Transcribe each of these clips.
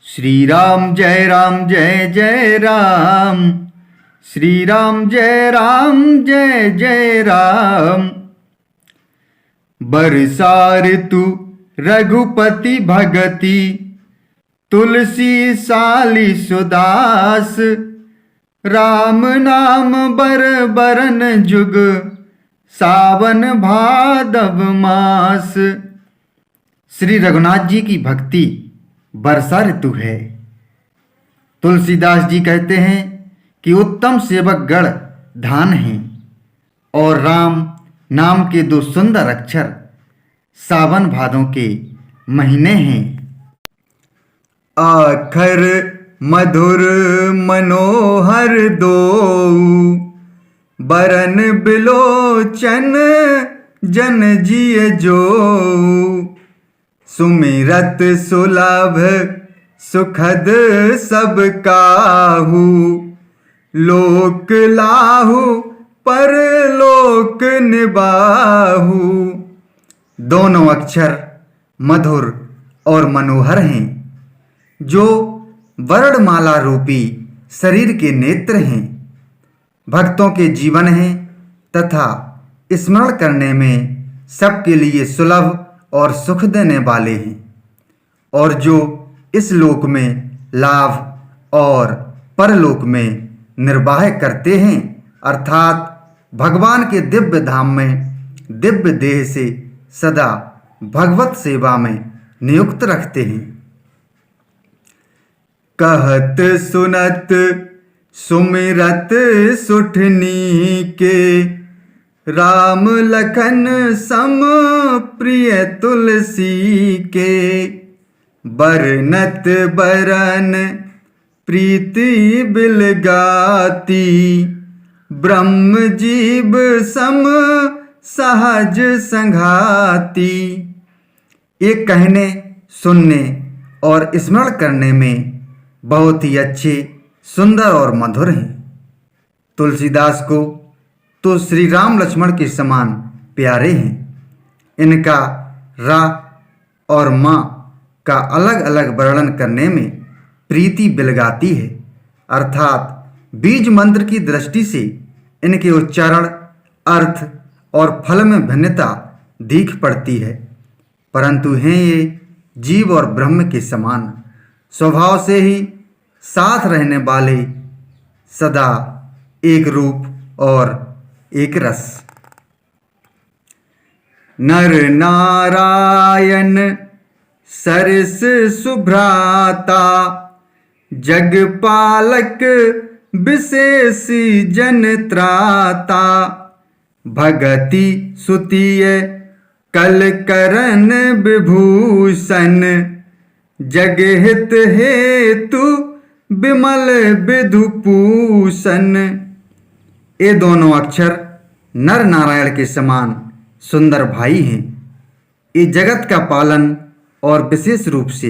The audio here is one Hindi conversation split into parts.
श्री राम जय जय राम। श्री राम जय जय राम। बरसार तू रघुपति भगति, तुलसी साली सुदास। राम नाम बर बरन जुग, सावन भादव मास। श्री रघुनाथ जी की भक्ति वर्षा ऋतु है। तुलसीदास जी कहते हैं कि उत्तम सेवक गण धान हैं और राम नाम के दो सुंदर अक्षर सावन भादों के महीने हैं। आखर मधुर मनोहर दो, बरन बिलोचन जन जिय जो। सुमिरत सुलभ सुखद सब काहू, लोक लाहू पर लोक निबाहू। दोनों अक्षर मधुर और मनोहर हैं, जो वर्णमाला रूपी शरीर के नेत्र हैं, भक्तों के जीवन हैं तथा स्मरण करने में सबके लिए सुलभ और सुख देने वाले हैं, और जो इस लोक में लाभ और परलोक में निर्वाह करते हैं, अर्थात भगवान के दिव्य धाम में दिव्य देह से सदा भगवत सेवा में नियुक्त रखते हैं। कहत सुनत सुमिरत सुठनी के, राम लखन सम प्रिय तुलसी के। बरनत बरन प्रीति बिलगाती, ब्रह्म जीव सम सहज संघाती। ये कहने सुनने और स्मरण करने में बहुत ही अच्छे, सुंदर और मधुर हैं। तुलसीदास को तो श्री राम लक्ष्मण के समान प्यारे हैं। इनका रा और माँ का अलग अलग वर्णन करने में प्रीति बिलगाती है, अर्थात बीज मंत्र की दृष्टि से इनके उच्चारण, अर्थ और फल में भिन्नता दिख पड़ती है, परंतु हैं ये जीव और ब्रह्म के समान, स्वभाव से ही साथ रहने वाले, सदा एक रूप और एक रस। नर नारायण सरस सुभ्राता, जगपालक विशेष जन त्राता। भगति सुतिय कल करन विभूषण, जगहित हेतु विमल विधुपूषण। ये दोनों अक्षर नर नारायण के समान सुंदर भाई हैं। ये जगत का पालन और विशेष रूप से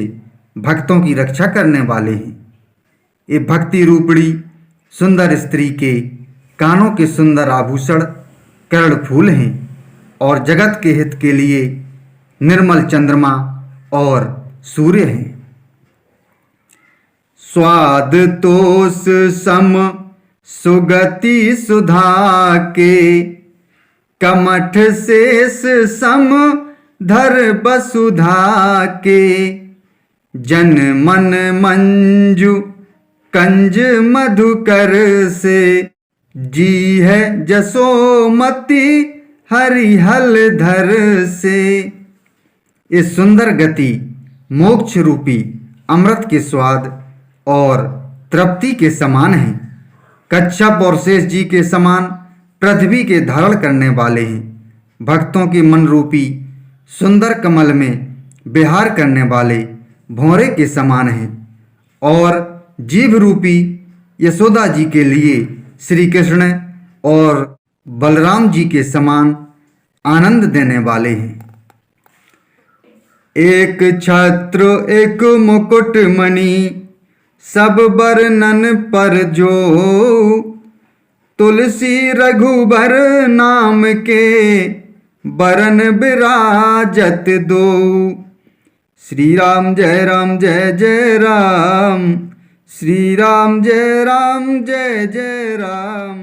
भक्तों की रक्षा करने वाले हैं। ये भक्ति रूपड़ी सुंदर स्त्री के कानों के सुंदर आभूषण कर्ण फूल हैं, और जगत के हित के लिए निर्मल चंद्रमा और सूर्य हैं। स्वाद तोष सम सुगति सुधा के, कमठ शेष सम धर वसुधा के। जन मन मंजु कंज मधुकर से, जी है जसोमति हरिहल धर से। इस सुंदर गति मोक्ष रूपी अमृत के स्वाद और तृप्ति के समान है। कच्छप और शेष जी के समान पृथ्वी के धारण करने वाले हैं। भक्तों के मन रूपी सुंदर कमल में विहार करने वाले भौरे के समान हैं, और जीव रूपी यशोदा जी के लिए श्री कृष्ण और बलराम जी के समान आनंद देने वाले हैं। एक छत्र एक मुकुट मणि, सब बरनन पर जो। तुलसी रघुबर नाम के, बरन बिराजत दो। श्री राम जय जय राम, श्री राम जय जय राम।